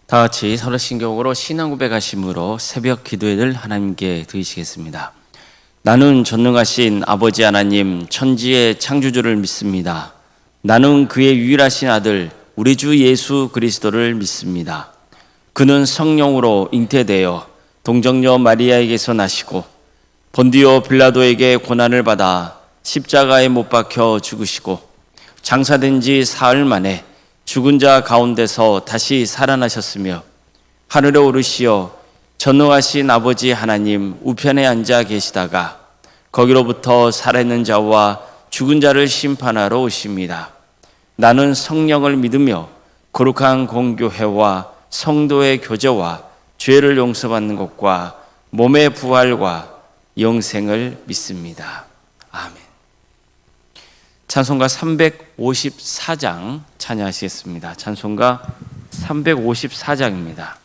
다 같이 서로 신경으로 신앙 고백하심으로 새벽 기도회를 하나님께 드리시겠습니다. 나는 전능하신 아버지 하나님 천지의 창조주를 믿습니다. 나는 그의 유일하신 아들 우리 주 예수 그리스도를 믿습니다. 그는 성령으로 잉태되어 동정녀 마리아에게서 나시고 본디오 빌라도에게 고난을 받아 십자가에 못 박혀 죽으시고 장사된 지 사흘 만에 죽은 자 가운데서 다시 살아나셨으며 하늘에 오르시어 전능하신 아버지 하나님 우편에 앉아 계시다가 거기로부터 살아있는 자와 죽은 자를 심판하러 오십니다. 나는 성령을 믿으며 거룩한 공교회와 성도의 교제와 죄를 용서받는 것과 몸의 부활과 영생을 믿습니다. 아멘. 찬송가 354장 찬양하시겠습니다. 찬송가 354장입니다.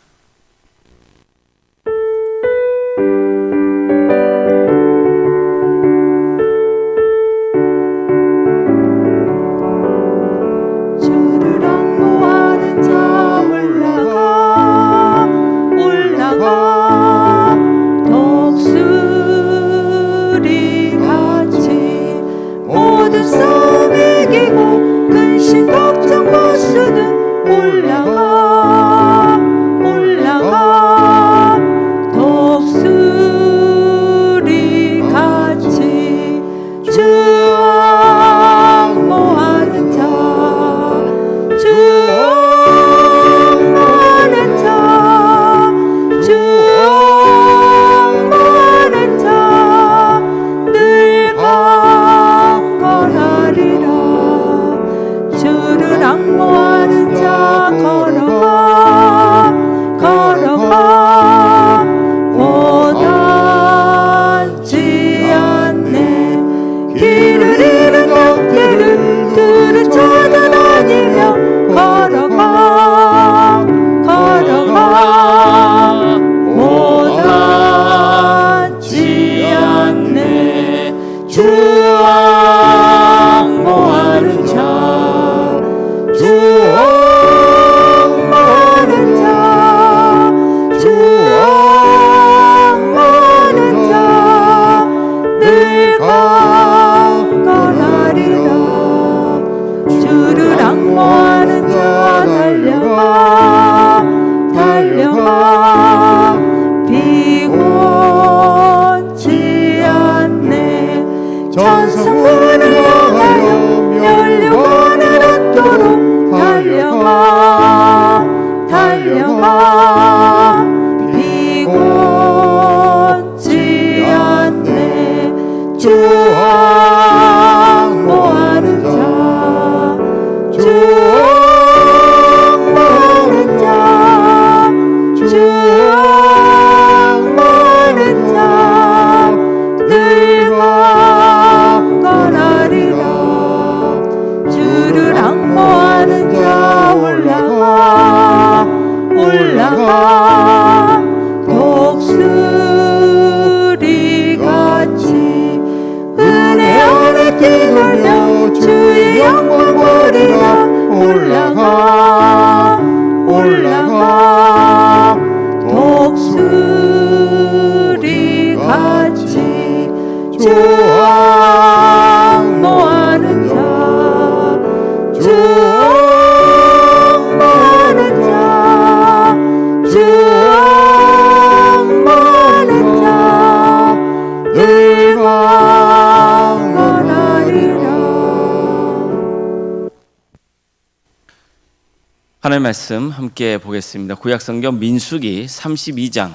하나님의 말씀 함께 보겠습니다. 구약성경 민수기 32장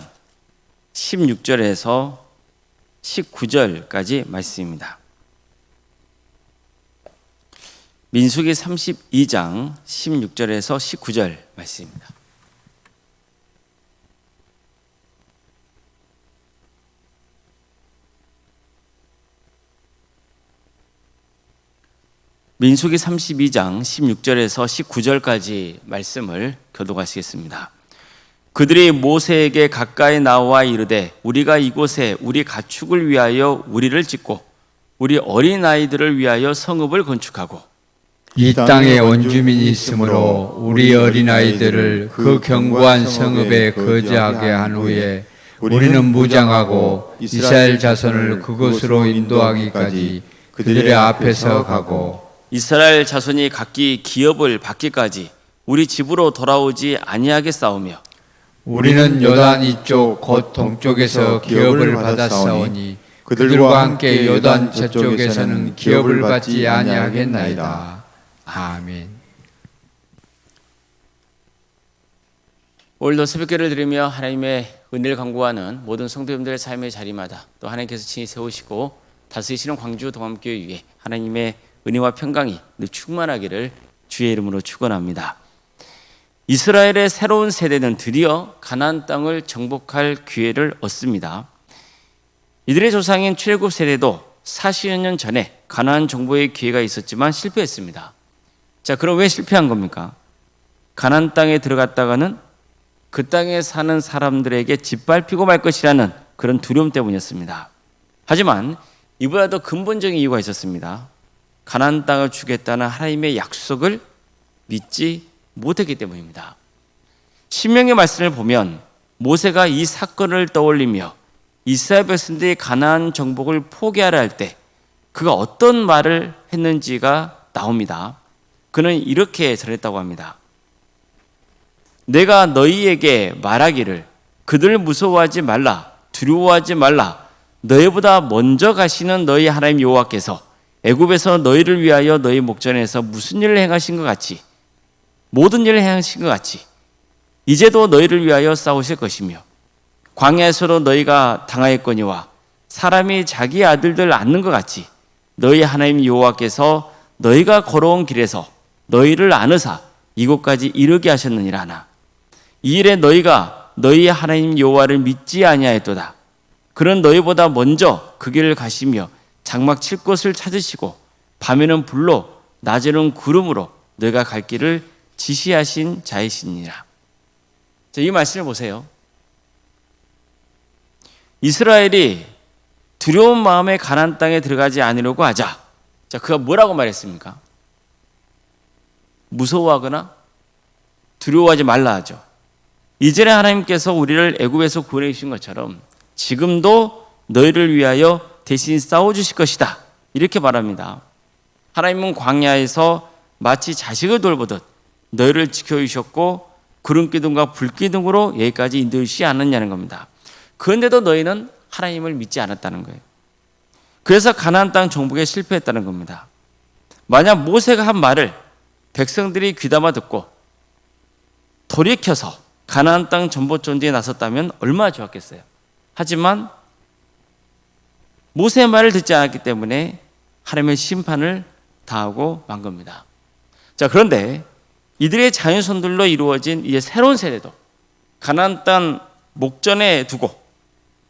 16절에서 19절까지 말씀입니다. 민수기 32장 16절에서 19절 말씀입니다. 민수기 32장 16절에서 19절까지 말씀을 교독하시겠습니다. 그들이 모세에게 가까이 나와 이르되 우리가 이곳에 우리 가축을 위하여 우리를 짓고 우리 어린아이들을 위하여 성읍을 건축하고 이 땅에 원주민이 있으므로 우리 어린아이들을 그 견고한 성읍에 거주하게 한 후에 우리는 무장하고 이스라엘 자손을 그곳으로 인도하기까지 그들의 앞에서 가고 이스라엘 자손이 각기 기업을 받기까지 우리 집으로 돌아오지 아니하게 싸우며 우리는 요단 이쪽 곧 동쪽에서 기업을 받았사오니 그들과 함께 요단 저쪽에서는 기업을 받지 아니하겠나이다. 아멘. 오늘도 새벽기를 드리며 하나님의 은혜를 간구하는 모든 성도님들의 삶의 자리마다 또 하나님께서 친히 세우시고 다스리시는 광주 동암교회 위에 하나님의 은혜와 평강이 늘 충만하기를 주의 이름으로 축원합니다. 이스라엘의 새로운 세대는 드디어 가나안 땅을 정복할 기회를 얻습니다. 이들의 조상인 출애굽 세대도 40여 년 전에 가나안 정복의 기회가 있었지만 실패했습니다. 자, 그럼 왜 실패한 겁니까? 가나안 땅에 들어갔다가는 그 땅에 사는 사람들에게 짓밟히고 말 것이라는 그런 두려움 때문이었습니다. 하지만 이보다 더 근본적인 이유가 있었습니다. 가나안 땅을 주겠다는 하나님의 약속을 믿지 못했기 때문입니다. 신명의 말씀을 보면 모세가 이 사건을 떠올리며 이스라엘 백성들이 가나안 정복을 포기하려 할 때 그가 어떤 말을 했는지가 나옵니다. 그는 이렇게 전했다고 합니다. 내가 너희에게 말하기를 그들을 무서워하지 말라, 두려워하지 말라. 너희보다 먼저 가시는 너희 하나님 여호와께서 애굽에서 너희를 위하여 너희 목전에서 무슨 일을 행하신 것 같이 모든 일을 행하신 것 같이 이제도 너희를 위하여 싸우실 것이며 광야에서도 너희가 당하였거니와 사람이 자기 아들들 낳는 것 같이 너희 하나님 여호와께서 너희가 걸어온 길에서 너희를 안으사 이곳까지 이르게 하셨느니라 하나 이 일에 너희가 너희 하나님 여호와를 믿지 아니하였도다. 그는 너희보다 먼저 그 길을 가시며 장막 칠 곳을 찾으시고 밤에는 불로 낮에는 구름으로 너희가 갈 길을 지시하신 자이시니라. 자, 이 말씀을 보세요. 이스라엘이 두려운 마음에 가나안 땅에 들어가지 않으려고 하자. 자, 그가 뭐라고 말했습니까? 무서워하거나 두려워하지 말라 하죠. 이전에 하나님께서 우리를 애굽에서 구원해 주신 것처럼 지금도 너희를 위하여 대신 싸워주실 것이다. 이렇게 말합니다. 하나님은 광야에서 마치 자식을 돌보듯 너희를 지켜주셨고 구름기둥과 불기둥으로 여기까지 인도해주시지 않았냐는 겁니다. 그런데도 너희는 하나님을 믿지 않았다는 거예요. 그래서 가나안 땅 정복에 실패했다는 겁니다. 만약 모세가 한 말을 백성들이 귀담아 듣고 돌이켜서 가나안 땅 정복 전쟁에 나섰다면 얼마나 좋았겠어요. 하지만 모세의 말을 듣지 않았기 때문에 하나님의 심판을 당하고 만 겁니다. 자, 그런데 이들의 자손들로 이루어진 이제 새로운 세대도 가나안 땅 목전에 두고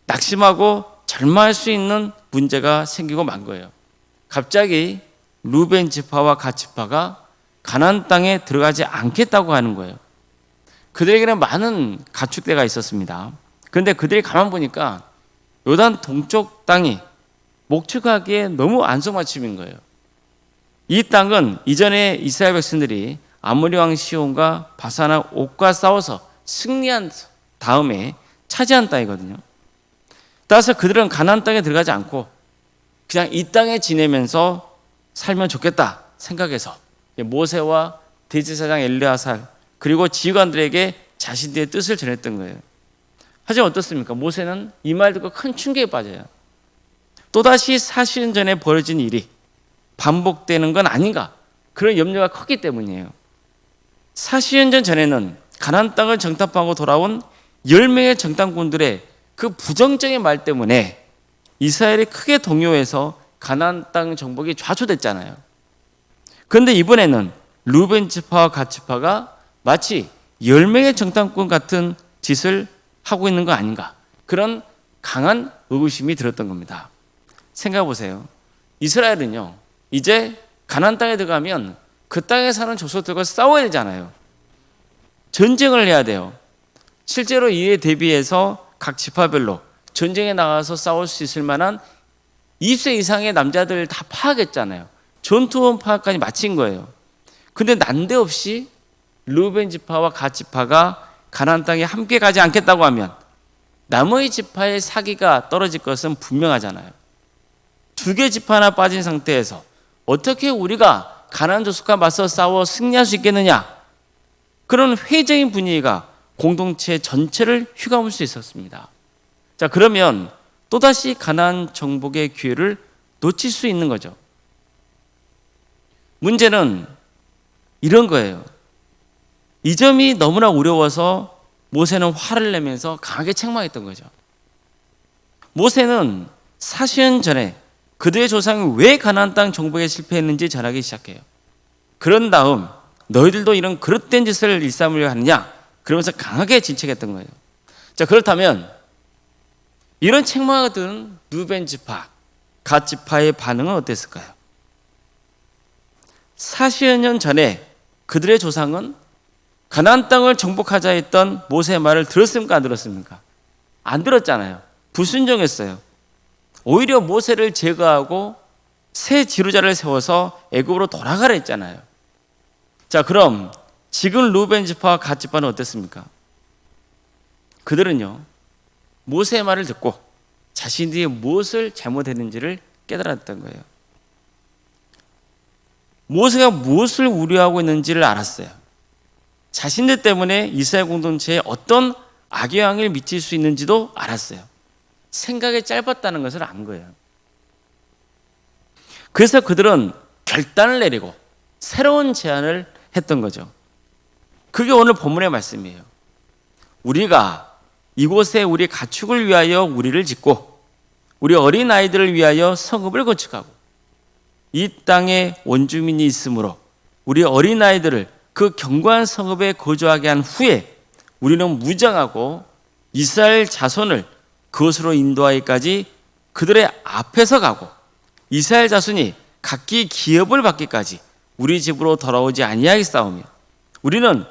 낙심하고 절망할 수 있는 문제가 생기고 만 거예요. 갑자기 루벤 지파와 갓 지파가 가나안 땅에 들어가지 않겠다고 하는 거예요. 그들에게는 많은 가축대가 있었습니다. 그런데 그들이 가만 보니까 요단 동쪽 땅이 목축하기에 너무 안성맞춤인 거예요. 이 땅은 이전에 이스라엘 백성들이 아모리 왕 시온과 바산왕 옥과 싸워서 승리한 다음에 차지한 땅이거든요. 따라서 그들은 가나안 땅에 들어가지 않고 그냥 이 땅에 지내면서 살면 좋겠다 생각해서 모세와 대제사장 엘르아살 그리고 지휘관들에게 자신들의 뜻을 전했던 거예요. 하지만 어떻습니까? 모세는 이 말 듣고 큰 충격에 빠져요. 또다시 40년 전에 벌어진 일이 반복되는 건 아닌가, 그런 염려가 컸기 때문이에요. 40년 전에는 가나안 땅을 정탐하고 돌아온 10명의 정탐꾼들의 그 부정적인 말 때문에 이스라엘이 크게 동요해서 가나안 땅 정복이 좌초됐잖아요. 그런데 이번에는 루벤 지파와 갓 지파가 마치 10명의 정탐꾼 같은 짓을 하고 있는 거 아닌가, 그런 강한 의구심이 들었던 겁니다. 생각해 보세요. 이스라엘은요, 이제 가나안 땅에 들어가면 그 땅에 사는 족속들과 싸워야 되잖아요. 전쟁을 해야 돼요. 실제로 이에 대비해서 각 지파별로 전쟁에 나가서 싸울 수 있을 만한 20세 이상의 남자들 다 파악했잖아요. 전투원 파악까지 마친 거예요. 근데 난데없이 르우벤 지파와 갓 지파가 가나안 땅에 함께 가지 않겠다고 하면 나머지 지파의 사기가 떨어질 것은 분명하잖아요. 두 개 지파나 빠진 상태에서 어떻게 우리가 가나안 족속과 맞서 싸워 승리할 수 있겠느냐, 그런 회의적인 분위기가 공동체 전체를 휘감을 수 있었습니다. 자, 그러면 또다시 가나안 정복의 기회를 놓칠 수 있는 거죠. 문제는 이런 거예요. 이 점이 너무나 어려워서 모세는 화를 내면서 강하게 책망했던 거죠. 모세는 40년 전에 그들의 조상이 왜 가나안 땅 정복에 실패했는지 전하기 시작해요. 그런 다음 너희들도 이런 그릇된 짓을 일삼으려 하느냐, 그러면서 강하게 진책했던 거예요. 자, 그렇다면 이런 책망을 들은 르우벤 지파, 갓 지파의 반응은 어땠을까요? 40여 년 전에 그들의 조상은 가나안 땅을 정복하자 했던 모세의 말을 들었습니까? 안 들었습니까? 안 들었잖아요. 불순종했어요. 오히려 모세를 제거하고 새 지도자를 세워서 애굽으로 돌아가라 했잖아요. 자, 그럼 지금 르우벤 지파와 갓 지파는 어땠습니까? 그들은요, 모세의 말을 듣고 자신들이 무엇을 잘못했는지를 깨달았던 거예요. 모세가 무엇을 우려하고 있는지를 알았어요. 자신들 때문에 이스라엘 공동체에 어떤 악영향을 미칠 수 있는지도 알았어요. 생각이 짧았다는 것을 안 거예요. 그래서 그들은 결단을 내리고 새로운 제안을 했던 거죠. 그게 오늘 본문의 말씀이에요. 우리가 이곳에 우리 가축을 위하여 우리를 짓고 우리 어린 아이들을 위하여 성읍을 건축하고 이 땅에 원주민이 있으므로 우리 어린 아이들을 그 견고한 성읍에 거주하게 한 후에 우리는 무장하고 이스라엘 자손을 그것으로 인도하기까지 그들의 앞에서 가고 이스라엘 자손이 각기 기업을 받기까지 우리 집으로 돌아오지 아니하겠사오며 우리는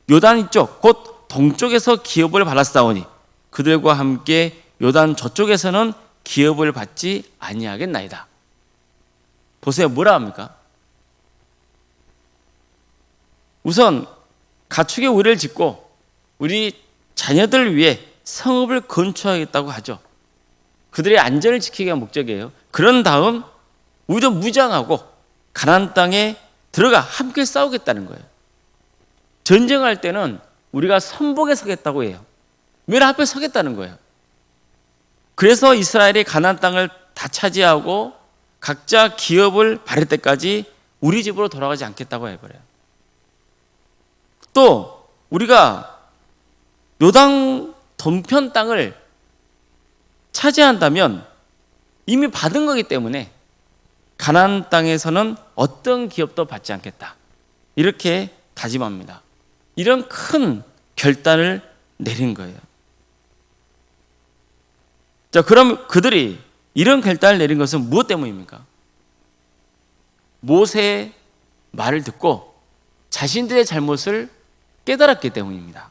요단 이쪽 곧 동쪽에서 기업을 받았사오니 그들과 함께 요단 저쪽에서는 기업을 받지 아니하겠나이다. 보세요, 뭐라 합니까? 우선 가축의 우리를 짓고 우리 자녀들을 위해 성읍을 건축하겠다고 하죠. 그들의 안전을 지키기가 목적이에요. 그런 다음 우리도 무장하고 가나안 땅에 들어가 함께 싸우겠다는 거예요. 전쟁할 때는 우리가 선복에 서겠다고 해요. 맨 앞에 서겠다는 거예요. 그래서 이스라엘이 가나안 땅을 다 차지하고 각자 기업을 받을 때까지 우리 집으로 돌아가지 않겠다고 해버려요. 또 우리가 요단 동편 땅을 차지한다면 이미 받은 거기 때문에 가나안 땅에서는 어떤 기업도 받지 않겠다, 이렇게 다짐합니다. 이런 큰 결단을 내린 거예요. 자, 그럼 그들이 이런 결단을 내린 것은 무엇 때문입니까? 모세의 말을 듣고 자신들의 잘못을 깨달았기 때문입니다.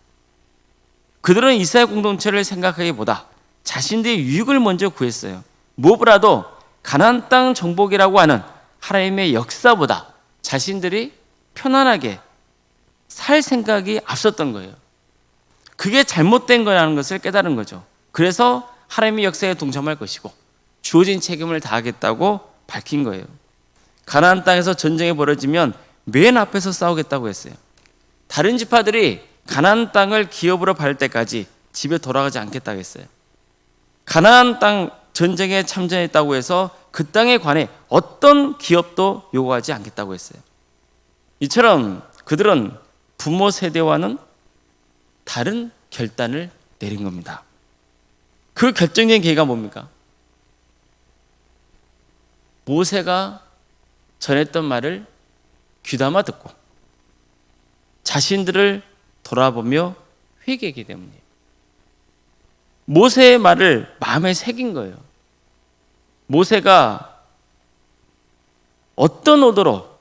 그들은 이스라엘 공동체를 생각하기보다 자신들의 유익을 먼저 구했어요. 무엇보다도 가나안 땅 정복이라고 하는 하나님의 역사보다 자신들이 편안하게 살 생각이 앞섰던 거예요. 그게 잘못된 거라는 것을 깨달은 거죠. 그래서 하나님의 역사에 동참할 것이고 주어진 책임을 다하겠다고 밝힌 거예요. 가나안 땅에서 전쟁이 벌어지면 맨 앞에서 싸우겠다고 했어요. 다른 지파들이 가나안 땅을 기업으로 받을 때까지 집에 돌아가지 않겠다고 했어요. 가나안 땅 전쟁에 참전했다고 해서 그 땅에 관해 어떤 기업도 요구하지 않겠다고 했어요. 이처럼 그들은 부모 세대와는 다른 결단을 내린 겁니다. 그 결정적인 계기가 뭡니까? 모세가 전했던 말을 귀담아 듣고 자신들을 돌아보며 회개하기 때문이에요. 모세의 말을 마음에 새긴 거예요. 모세가 어떤 의도로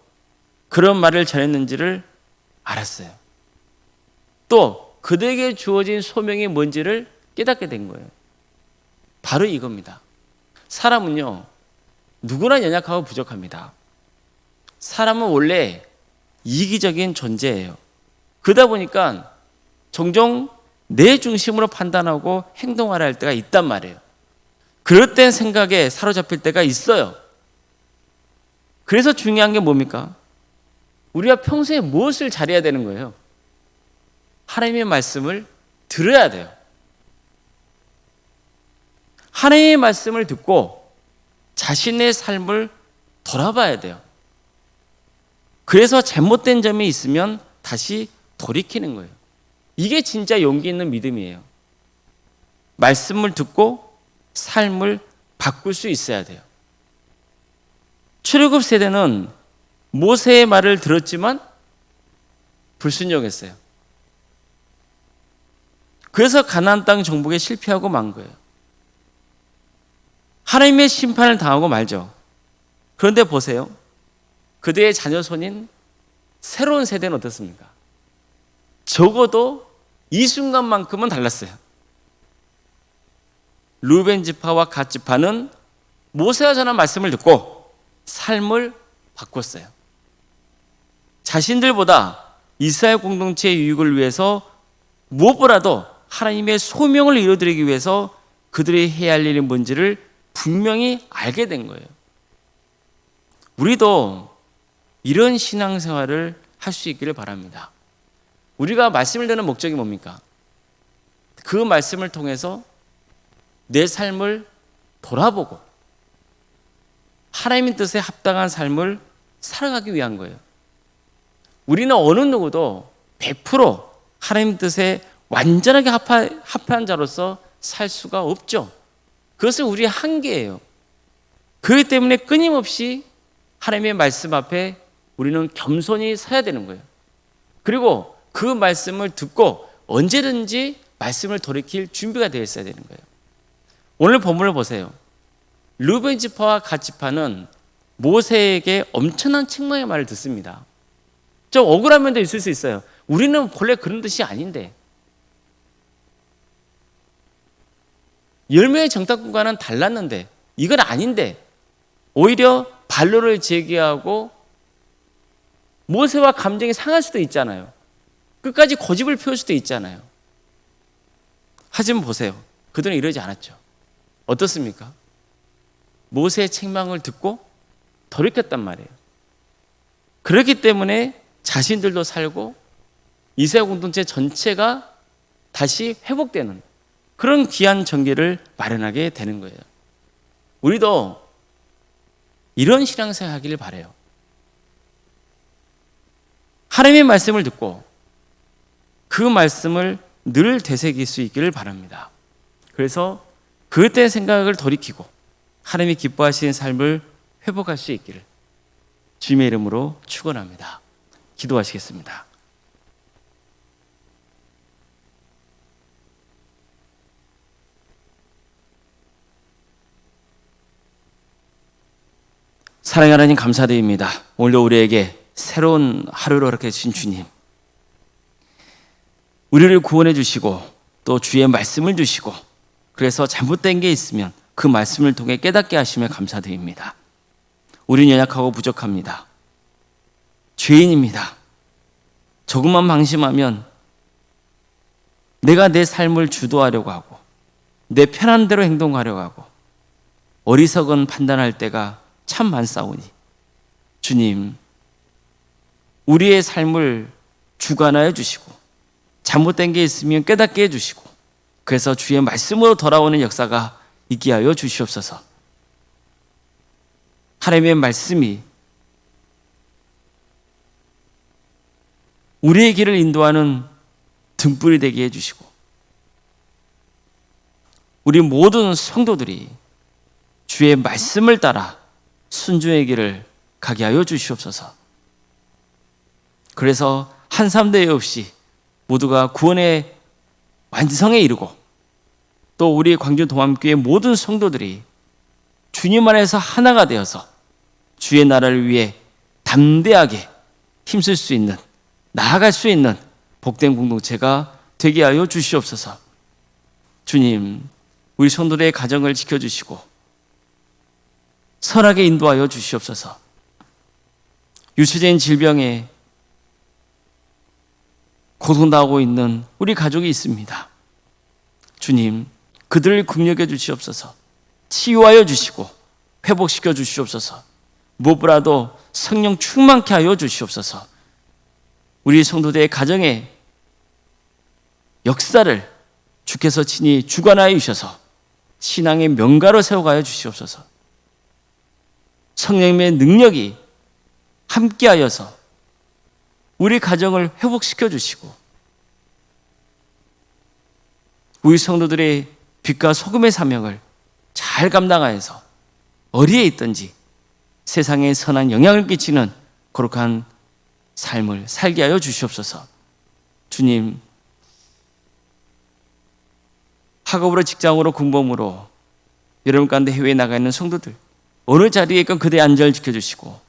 그런 말을 전했는지를 알았어요. 또 그들에게 주어진 소명이 뭔지를 깨닫게 된 거예요. 바로 이겁니다. 사람은요, 누구나 연약하고 부족합니다. 사람은 원래 이기적인 존재예요. 그러다 보니까 종종 내 중심으로 판단하고 행동하려 할 때가 있단 말이에요. 그럴 땐 생각에 사로잡힐 때가 있어요. 그래서 중요한 게 뭡니까? 우리가 평소에 무엇을 잘해야 되는 거예요? 하나님의 말씀을 들어야 돼요. 하나님의 말씀을 듣고 자신의 삶을 돌아봐야 돼요. 그래서 잘못된 점이 있으면 다시 돌이키는 거예요. 이게 진짜 용기 있는 믿음이에요. 말씀을 듣고 삶을 바꿀 수 있어야 돼요. 출애굽 세대는 모세의 말을 들었지만 불순종했어요. 그래서 가나안 땅 정복에 실패하고 만 거예요. 하나님의 심판을 당하고 말죠. 그런데 보세요. 그들의 자녀손인 새로운 세대는 어떻습니까? 적어도 이 순간만큼은 달랐어요. 루벤 지파와 갓 지파는 모세가 전한 말씀을 듣고 삶을 바꿨어요. 자신들보다 이스라엘 공동체의 유익을 위해서 무엇보다도 하나님의 소명을 이루어드리기 위해서 그들이 해야 할 일이 뭔지를 분명히 알게 된 거예요. 우리도 이런 신앙생활을 할 수 있기를 바랍니다. 우리가 말씀을 듣는 목적이 뭡니까? 그 말씀을 통해서 내 삶을 돌아보고 하나님의 뜻에 합당한 삶을 살아가기 위한 거예요. 우리는 어느 누구도 100% 하나님 뜻에 완전하게 합한 자로서 살 수가 없죠. 그것은 우리의 한계예요. 그렇기 때문에 끊임없이 하나님의 말씀 앞에 우리는 겸손히 서야 되는 거예요. 그리고 그 말씀을 듣고 언제든지 말씀을 돌이킬 준비가 되어 있어야 되는 거예요. 오늘 본문을 보세요. 루벤 지파와 갓 지파는 모세에게 엄청난 책망의 말을 듣습니다. 좀 억울한 면도 있을 수 있어요. 우리는 본래 그런 뜻이 아닌데, 열매의 정탐꾼과는 달랐는데, 이건 아닌데, 오히려 반론을 제기하고 모세와 감정이 상할 수도 있잖아요. 끝까지 고집을 피울 수도 있잖아요. 하지만 보세요. 그들은 이러지 않았죠. 어떻습니까? 모세의 책망을 듣고 돌이켰단 말이에요. 그렇기 때문에 자신들도 살고 이스라엘 공동체 전체가 다시 회복되는 그런 귀한 전개를 마련하게 되는 거예요. 우리도 이런 신앙생활 하기를 바라요. 하나님의 말씀을 듣고 그 말씀을 늘 되새길 수 있기를 바랍니다. 그래서 그때 생각을 돌이키고 하나님이 기뻐하시는 삶을 회복할 수 있기를 주님의 이름으로 축원합니다. 기도하시겠습니다. 사랑하는 하나님 감사드립니다. 오늘도 우리에게 새로운 하루를 허락해 주신 주님, 우리를 구원해 주시고 또 주의 말씀을 주시고 그래서 잘못된 게 있으면 그 말씀을 통해 깨닫게 하시며 감사드립니다. 우리는 연약하고 부족합니다. 죄인입니다. 조금만 방심하면 내가 내 삶을 주도하려고 하고 내 편한 대로 행동하려고 하고 어리석은 판단할 때가 참 많사오니 주님, 우리의 삶을 주관하여 주시고 잘못된 게 있으면 깨닫게 해주시고 그래서 주의 말씀으로 돌아오는 역사가 있게 하여 주시옵소서. 하나님의 말씀이 우리의 길을 인도하는 등불이 되게 해주시고 우리 모든 성도들이 주의 말씀을 따라 순종의 길을 가게 하여 주시옵소서. 그래서 한 사람도 없이 모두가 구원의 완성에 이르고 또 우리 광주 동암교회 모든 성도들이 주님 안에서 하나가 되어서 주의 나라를 위해 담대하게 힘쓸 수 있는, 나아갈 수 있는 복된 공동체가 되게 하여 주시옵소서. 주님, 우리 성도들의 가정을 지켜주시고 선하게 인도하여 주시옵소서. 유추된 질병에 고통당하고 있는 우리 가족이 있습니다. 주님, 그들을 긍휼해 주시옵소서. 치유하여 주시고 회복시켜 주시옵소서. 무엇보다도 성령 충만케 하여 주시옵소서. 우리 성도들의 가정에 역사를 주께서 친히 주관하여 주셔서 신앙의 명가로 세워가여 주시옵소서. 성령님의 능력이 함께하여서 우리 가정을 회복시켜 주시고 우리 성도들의 빛과 소금의 사명을 잘 감당하여서 어디에 있든지 세상에 선한 영향을 끼치는 거룩한 삶을 살게 하여 주시옵소서. 주님, 학업으로 직장으로 군복무로 여러분 가운데 해외에 나가 있는 성도들 어느 자리에 있건 그대의 안전을 지켜주시고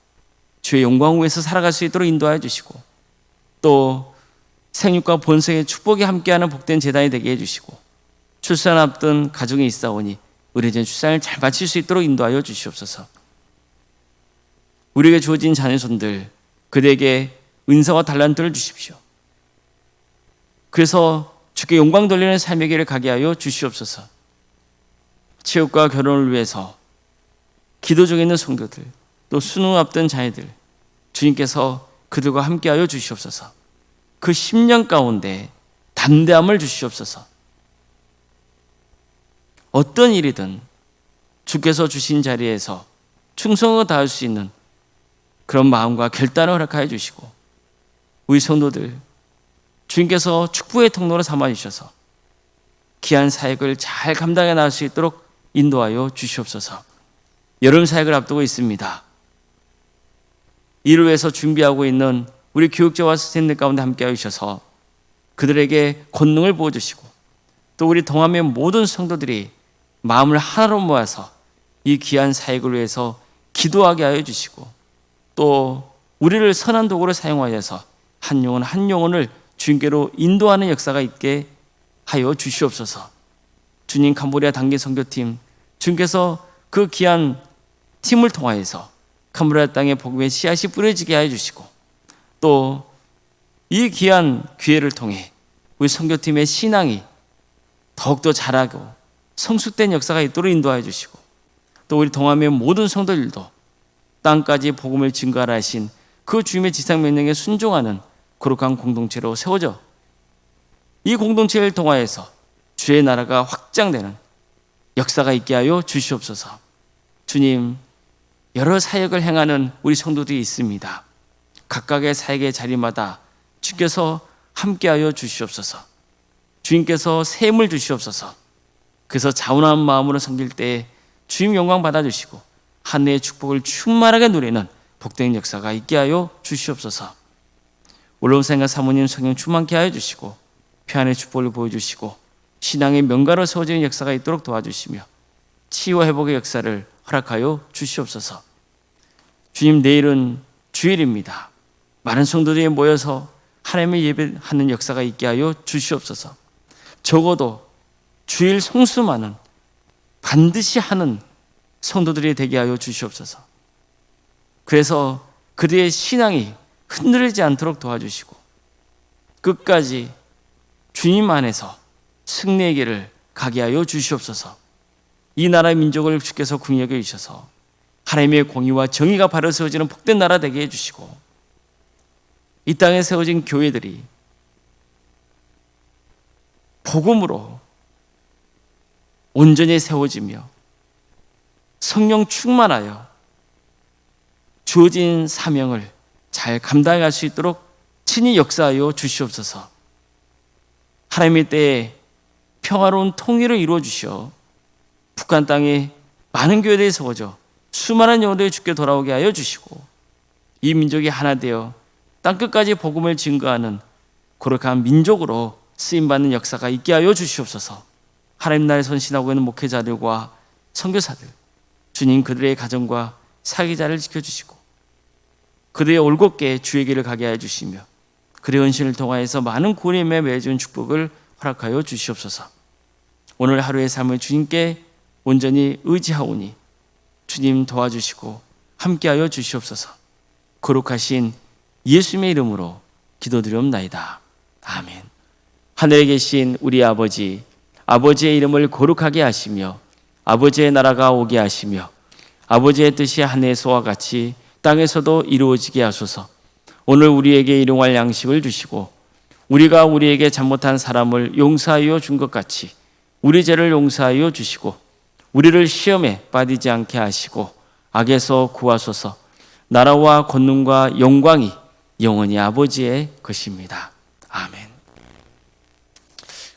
주의 영광 위에서 살아갈 수 있도록 인도하여 주시고 또 생육과 본성의 축복이 함께하는 복된 재단이 되게 해주시고 출산 앞둔 가정에 있사오니 의뢰된 출산을 잘 마칠 수 있도록 인도하여 주시옵소서. 우리에게 주어진 자녀손들 그대에게 은사와 달란트를 주십시오. 그래서 주께 영광 돌리는 삶의 길을 가게 하여 주시옵소서. 체육과 결혼을 위해서 기도 중에 있는 성도들 또 수능 앞둔 자녀들 주님께서 그들과 함께하여 주시옵소서. 그 10년 가운데 담대함을 주시옵소서. 어떤 일이든 주께서 주신 자리에서 충성을 다할 수 있는 그런 마음과 결단을 허락하여 주시고 우리 성도들 주님께서 축복의 통로로 삼아주셔서 귀한 사역을 잘 감당해 나갈 수 있도록 인도하여 주시옵소서. 여름 사역을 앞두고 있습니다. 이를 위해서 준비하고 있는 우리 교육자와 선생님들 가운데 함께하여 주셔서 그들에게 권능을 부어주시고 또 우리 동함의 모든 성도들이 마음을 하나로 모아서 이 귀한 사역을 위해서 기도하게 하여 주시고 또 우리를 선한 도구로 사용하여서 한 영혼 한 영혼을 주님께로 인도하는 역사가 있게 하여 주시옵소서. 주님, 캄보디아 단기 선교팀 주님께서 그 귀한 팀을 통하여서 캄보디아 땅에 복음의 씨앗이 뿌려지게 하여 주시고 또 이 귀한 기회를 통해 우리 선교팀의 신앙이 더욱더 자라고 성숙된 역사가 있도록 인도하여 주시고 또 우리 동함의 모든 성도들도 땅까지 복음을 증거하라 하신 그 주님의 지상명령에 순종하는 거룩한 공동체로 세워져 이 공동체를 통하여서 주의 나라가 확장되는 역사가 있게 하여 주시옵소서. 주님, 여러 사역을 행하는 우리 성도들이 있습니다. 각각의 사역의 자리마다 주께서 함께하여 주시옵소서. 주님께서 샘을 주시옵소서. 그래서 자원한 마음으로 섬길 때 주님 영광 받아주시고 한 해의 축복을 충만하게 누리는 복된 역사가 있게 하여 주시옵소서. 올라온생과 사모님 성령 충만케 하여 주시고 평안의 축복을 보여주시고 신앙의 명가로 세워지는 역사가 있도록 도와주시며 치유와 회복의 역사를 허락하여 주시옵소서. 주님, 내일은 주일입니다. 많은 성도들이 모여서 하나님의 예배하는 역사가 있게 하여 주시옵소서. 적어도 주일 성수만은 반드시 하는 성도들이 되게 하여 주시옵소서. 그래서 그들의 신앙이 흔들리지 않도록 도와주시고 끝까지 주님 안에서 승리의 길을 가게 하여 주시옵소서. 이 나라의 민족을 주께서 긍휼히 여기셔서 하나님의 공의와 정의가 바로 세워지는 복된 나라 되게 해주시고 이 땅에 세워진 교회들이 복음으로 온전히 세워지며 성령 충만하여 주어진 사명을 잘 감당할 수 있도록 친히 역사하여 주시옵소서. 하나님의 때에 평화로운 통일을 이루어 주시어 북한 땅에 많은 교회들이 세워져 수많은 영혼들이 주께 돌아오게 하여 주시고 이 민족이 하나 되어 땅끝까지 복음을 증거하는 거룩한 민족으로 쓰임받는 역사가 있게 하여 주시옵소서. 하나님 나라에 선신하고 있는 목회자들과 선교사들 주님 그들의 가정과 사기자를 지켜주시고 그들의 올곧게 주의 길을 가게 하여 주시며 그들의 헌신을 통하여서 많은 구원에 맺은 축복을 허락하여 주시옵소서. 오늘 하루의 삶을 주님께 온전히 의지하오니 주님 도와주시고 함께하여 주시옵소서. 거룩하신 예수님의 이름으로 기도드리옵나이다. 아멘. 하늘에 계신 우리 아버지, 아버지의 이름을 거룩하게 하시며 아버지의 나라가 오게 하시며 아버지의 뜻이 하늘에서와 같이 땅에서도 이루어지게 하소서. 오늘 우리에게 일용할 양식을 주시고 우리가 우리에게 잘못한 사람을 용서하여 준 것 같이 우리 죄를 용서하여 주시고 우리를 시험에 빠지지 않게 하시고 악에서 구하소서. 나라와 권능과 영광이 영원히 아버지의 것입니다. 아멘.